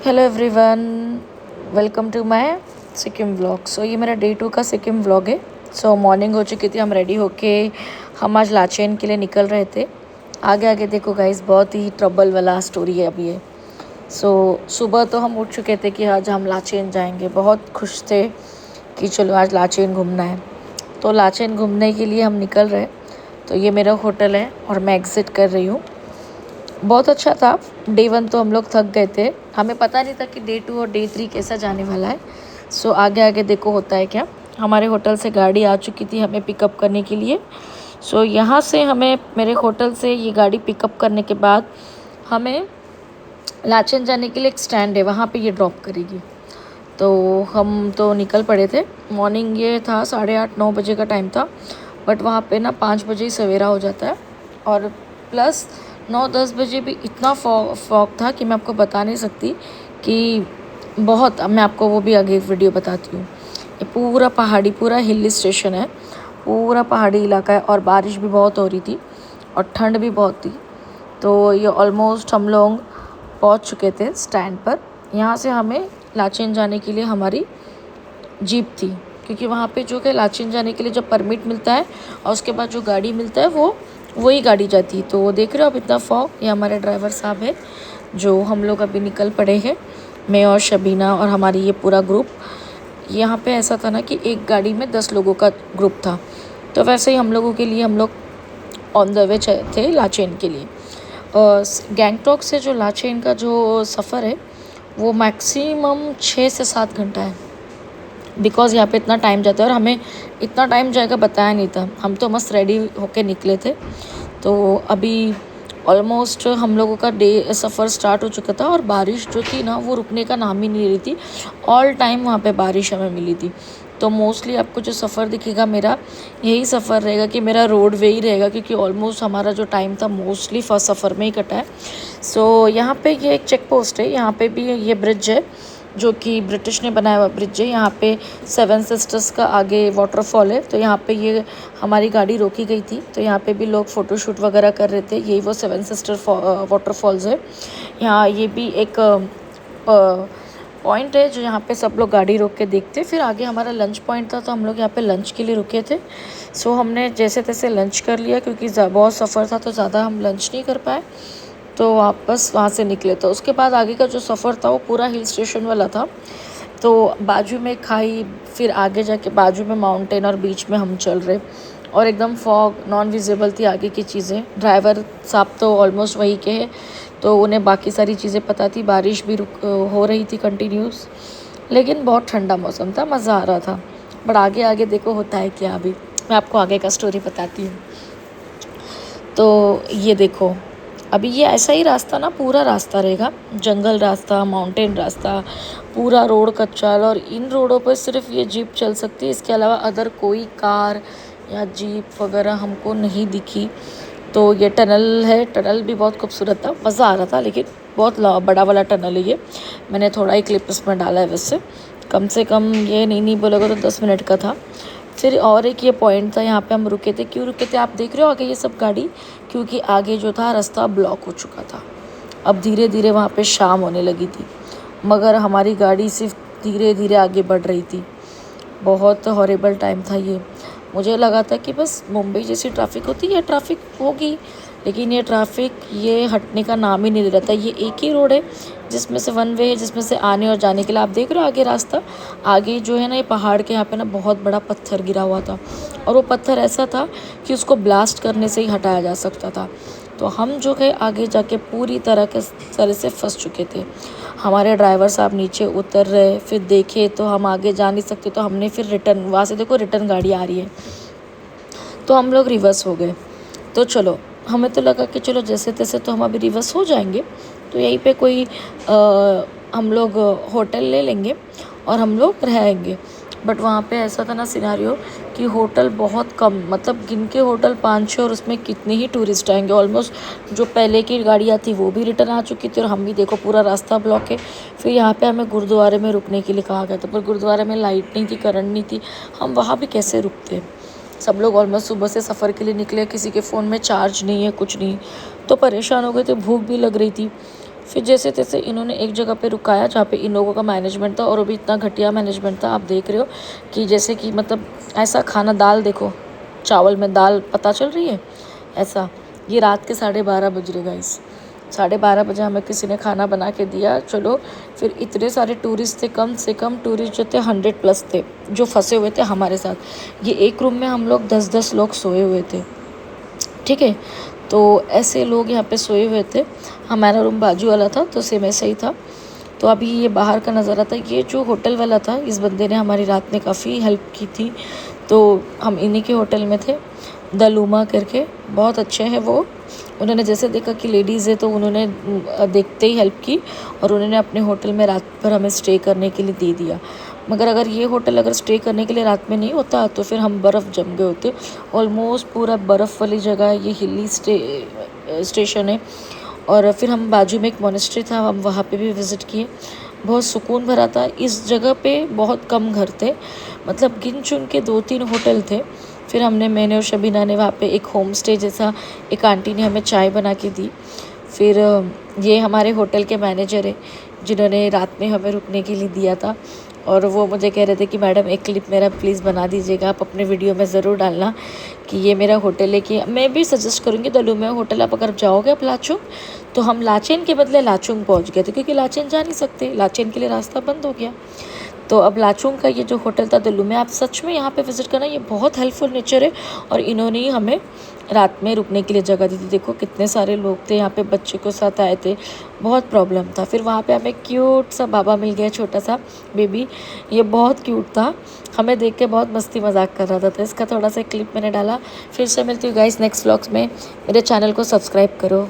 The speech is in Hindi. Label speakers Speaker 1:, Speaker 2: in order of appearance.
Speaker 1: Hello everyone, welcome to my Sikkim vlog. So ये मेरा डे 2 का सिक्किम व्लॉग है। सो मॉर्निंग हो चुकी थी, हम रेडी होके हम आज लाचेन के लिए निकल रहे थे। आगे आगे देखो गाइस, बहुत ही ट्रबल वाला स्टोरी है अभी ये। सुबह तो हम उठ चुके थे कि आज हम लाचेन जाएंगे, बहुत खुश थे कि चलो आज लाचेन घूमना है। तो लाचेन घूमने के लिए हम निकल रहे। तो ये मेरा होटल है और मैं एग्ज़िट कर रही हूँ। बहुत अच्छा था। डे 1 तो हम लोग थक गए थे, हमें पता नहीं था कि डे 2 और डे 3 कैसा जाने वाला है। आगे आगे देखो होता है क्या। हमारे होटल से गाड़ी आ चुकी थी हमें पिकअप करने के लिए। यहाँ से हमें मेरे होटल से ये गाड़ी पिकअप करने के बाद हमें लाचेन जाने के लिए एक स्टैंड है, वहाँ पे ये ड्रॉप करेगी। तो हम तो निकल पड़े थे। मॉर्निंग ये था 8:30-9 बजे का टाइम था, बट वहाँ पे ना 5 बजे ही सवेरा हो जाता है। और प्लस 9-10 बजे भी इतना फॉग था कि मैं आपको बता नहीं सकती कि बहुत। अब मैं आपको वो भी आगे वीडियो बताती हूँ। ये पूरा पहाड़ी, पूरा हिल स्टेशन है, पूरा पहाड़ी इलाका है और बारिश भी बहुत हो रही थी और ठंड भी बहुत थी। तो ये ऑलमोस्ट हम लोग पहुँच चुके थे स्टैंड पर। यहाँ से हमें लाचेन जाने के लिए हमारी जीप थी, क्योंकि वहाँ पे जो कि लाचेन जाने के लिए जब परमिट मिलता है और उसके बाद जो गाड़ी मिलता है वो वही गाड़ी जाती है। तो देख रहे हो आप इतना फॉग। ये हमारे ड्राइवर साहब है जो हम लोग अभी निकल पड़े हैं, मैं और शबीना और हमारी ये पूरा ग्रुप। यहाँ पे ऐसा था ना कि एक गाड़ी में 10 लोगों का ग्रुप था। तो वैसे ही हम लोगों के लिए हम लोग ऑन द वे थे लाचेन के लिए। गैंगटॉक से जो लाचेन का जो सफ़र है वो मैक्सिमम 6 से 7 घंटा है, बिकॉज़ यहाँ पे इतना टाइम जाता है और हमें इतना टाइम जाएगा बताया नहीं था। हम तो मस्त रेडी होके निकले थे। तो अभी ऑलमोस्ट हम लोगों का डे सफ़र स्टार्ट हो चुका था और बारिश जो थी ना वो रुकने का नाम ही नहीं ले रही थी। ऑल टाइम वहाँ पे बारिश हमें मिली थी। तो मोस्टली आपको जो सफ़र दिखेगा मेरा यही सफ़र रहेगा कि मेरा रोड वे ही रहेगा, क्योंकि ऑलमोस्ट हमारा जो टाइम था मोस्टली फर्स्ट सफ़र में ही कटा है। यहाँ पे ये एक चेक पोस्ट है, यहाँ पे भी ये ब्रिज है जो कि ब्रिटिश ने बनाया हुआ ब्रिज है। यहाँ पे 7 सिस्टर्स का आगे वाटरफॉल है। तो यहाँ पे ये हमारी गाड़ी रोकी गई थी, तो यहाँ पे भी लोग फ़ोटोशूट वगैरह कर रहे थे। यही वो 7 सिस्टर वाटरफॉल्स है। यहाँ ये भी एक पॉइंट है जो यहाँ पे सब लोग गाड़ी रोक के देखते। फिर आगे हमारा लंच पॉइंट था, तो हम लोग यहाँ पे लंच के लिए रुके थे। हमने जैसे तैसे लंच कर लिया, क्योंकि बहुत सफ़र था तो ज़्यादा हम लंच नहीं कर पाए। तो वापस वहाँ से निकले। तो उसके बाद आगे का जो सफ़र था वो पूरा हिल स्टेशन वाला था। तो बाजू में खाई, फिर आगे जाके बाजू में माउंटेन और बीच में हम चल रहे और एकदम फॉग, नॉन विजिबल थी आगे की चीज़ें। ड्राइवर साहब तो ऑलमोस्ट वही के हैं, तो उन्हें बाकी सारी चीज़ें पता थी। बारिश भी हो रही थी कंटिन्यूस, लेकिन बहुत ठंडा मौसम था, मज़ा आ रहा था। बट आगे आगे देखो होता है क्या, अभी मैं आपको आगे का स्टोरी बताती हूँ। तो ये देखो, अभी ये ऐसा ही रास्ता ना, पूरा रास्ता रहेगा, जंगल रास्ता, माउंटेन रास्ता, पूरा रोड कच्चा। और इन रोडों पर सिर्फ ये जीप चल सकती है, इसके अलावा अदर कोई कार या जीप वगैरह हमको नहीं दिखी। तो ये टनल है, टनल भी बहुत खूबसूरत था, मज़ा आ रहा था। लेकिन बहुत बड़ा वाला टनल है ये, मैंने थोड़ा ही क्लिप इसमें डाला है। वैसे कम से कम ये नहीं बोलोगे तो 10 मिनट का था। फिर और एक ये पॉइंट था, यहाँ पे हम रुके थे। क्यों रुके थे आप देख रहे हो आगे ये सब गाड़ी, क्योंकि आगे जो था रास्ता ब्लॉक हो चुका था। अब धीरे धीरे वहाँ पे शाम होने लगी थी, मगर हमारी गाड़ी सिर्फ धीरे धीरे आगे बढ़ रही थी। बहुत हॉरिबल टाइम था ये। मुझे लगा था कि बस मुंबई जैसी ट्रैफिक होती है, ट्रैफिक होगी, लेकिन ये ट्रैफिक ये हटने का नाम ही नहीं ले रहा था। ये एक ही रोड है जिसमें से वन वे है, जिसमें से आने और जाने के लिए आप देख रहे हो आगे रास्ता। आगे जो है ना, ये पहाड़ के यहाँ पे ना बहुत बड़ा पत्थर गिरा हुआ था, और वो पत्थर ऐसा था कि उसको ब्लास्ट करने से ही हटाया जा सकता था। तो हम जो है आगे जाके पूरी तरह से फंस चुके थे। हमारे ड्राइवर साहब नीचे उतर रहे, फिर देखे तो हम आगे जा नहीं सकते, तो हमने फिर रिटर्न, वहाँ से देखो रिटर्न गाड़ी आ रही है, तो हम लोग रिवर्स हो गए। तो चलो, हमें तो लगा कि चलो जैसे तैसे तो हम अभी रिवर्स हो जाएंगे, तो यहीं पे कोई हम लोग होटल ले लेंगे और हम लोग रहेंगे। बट वहाँ पे ऐसा था ना सिनेरियो कि होटल बहुत कम, मतलब गिन के होटल 5-6, और उसमें कितने ही टूरिस्ट आएंगे। ऑलमोस्ट जो पहले की गाड़ियाँ थी वो भी रिटर्न आ चुकी थी और हम भी देखो पूरा रास्ता ब्लॉक है। फिर यहाँ पे हमें गुरुद्वारे में रुकने के लिए कहा गया था, पर गुरुद्वारे में लाइट नहीं थी, करंट नहीं थी, हम वहाँ भी कैसे रुकते। सब लोग ऑलमोस्ट सुबह से सफ़र के लिए निकले, किसी के फ़ोन में चार्ज नहीं है, कुछ नहीं, तो परेशान हो गए थे, भूख भी लग रही थी। फिर जैसे तैसे इन्होंने एक जगह पे रुकाया जहाँ पे इन लोगों का मैनेजमेंट था, और वो भी इतना घटिया मैनेजमेंट था। आप देख रहे हो कि जैसे कि मतलब ऐसा खाना, दाल देखो, चावल में दाल पता चल रही है ऐसा। ये रात के 12:30 बज रहे गाइस, 12:30 बजे हमें किसी ने खाना बना के दिया। चलो फिर इतने सारे टूरिस्ट थे, कम से कम टूरिस्ट जो थे 100+ थे जो फंसे हुए थे हमारे साथ। ये एक रूम में हम लोग 10-10 लोग सोए हुए थे, ठीक है। तो ऐसे लोग यहाँ पे सोए हुए थे। हमारा रूम बाजू वाला था तो सेम ऐसा ही था। तो अभी ये बाहर का नज़ारा था। ये जो होटल वाला था, इस बंदे ने हमारी रात में काफ़ी हेल्प की थी। तो हम इन्हीं के होटल में थे, द लूमा करके, बहुत अच्छे हैं वो। उन्होंने जैसे देखा कि लेडीज़ है तो उन्होंने देखते ही हेल्प की, और उन्होंने अपने होटल में रात भर हमें स्टे करने के लिए दे दिया। मगर अगर ये होटल अगर स्टे करने के लिए रात में नहीं होता तो फिर हम बर्फ़ जम गए होते। ऑलमोस्ट पूरा बर्फ़ वाली जगह है, ये हिली स्टेशन है। और फिर हम बाजू में एक मोनेस्ट्री था, हम वहाँ पे भी विज़िट किए। बहुत सुकून भरा था। इस जगह पे बहुत कम घर थे, मतलब गिन चुन के 2-3 होटल थे। फिर मैंने और शबीना ने वहाँ पे एक होम स्टे जैसा, एक आंटी ने हमें चाय बना के दी। फिर ये हमारे होटल के मैनेजर है जिन्होंने रात में हमें रुकने के लिए दिया था, और वो मुझे कह रहे थे कि मैडम एक क्लिप मेरा प्लीज़ बना दीजिएगा, आप अपने वीडियो में ज़रूर डालना कि ये मेरा होटल है। कि मैं भी सजेस्ट करूँगी द लूमा होटल। आप अगर जाओगे आप लाचुंग, तो हम लाचेन के बदले लाचुंग पहुँच गए थे, क्योंकि लाचेन जा नहीं सकते, लाचेन के लिए रास्ता बंद हो गया। तो अब लाचुंग का ये जो होटल था द लूमा, आप सच में यहाँ पे विज़िट करना, ये बहुत हेल्पफुल नेचर है। और इन्होंने ही हमें रात में रुकने के लिए जगह दी थी। देखो कितने सारे लोग थे यहाँ पे, बच्चे को साथ आए थे, बहुत प्रॉब्लम था। फिर वहाँ पे हमें क्यूट सा बाबा मिल गया, छोटा सा बेबी, ये बहुत क्यूट था, हमें देख के बहुत मस्ती मजाक कर रहा था। तो इसका थोड़ा सा क्लिप मैंने डाला। फिर से मिलती हूँ गाइस नेक्स्ट व्लॉग्स में। मेरे चैनल को सब्सक्राइब करो।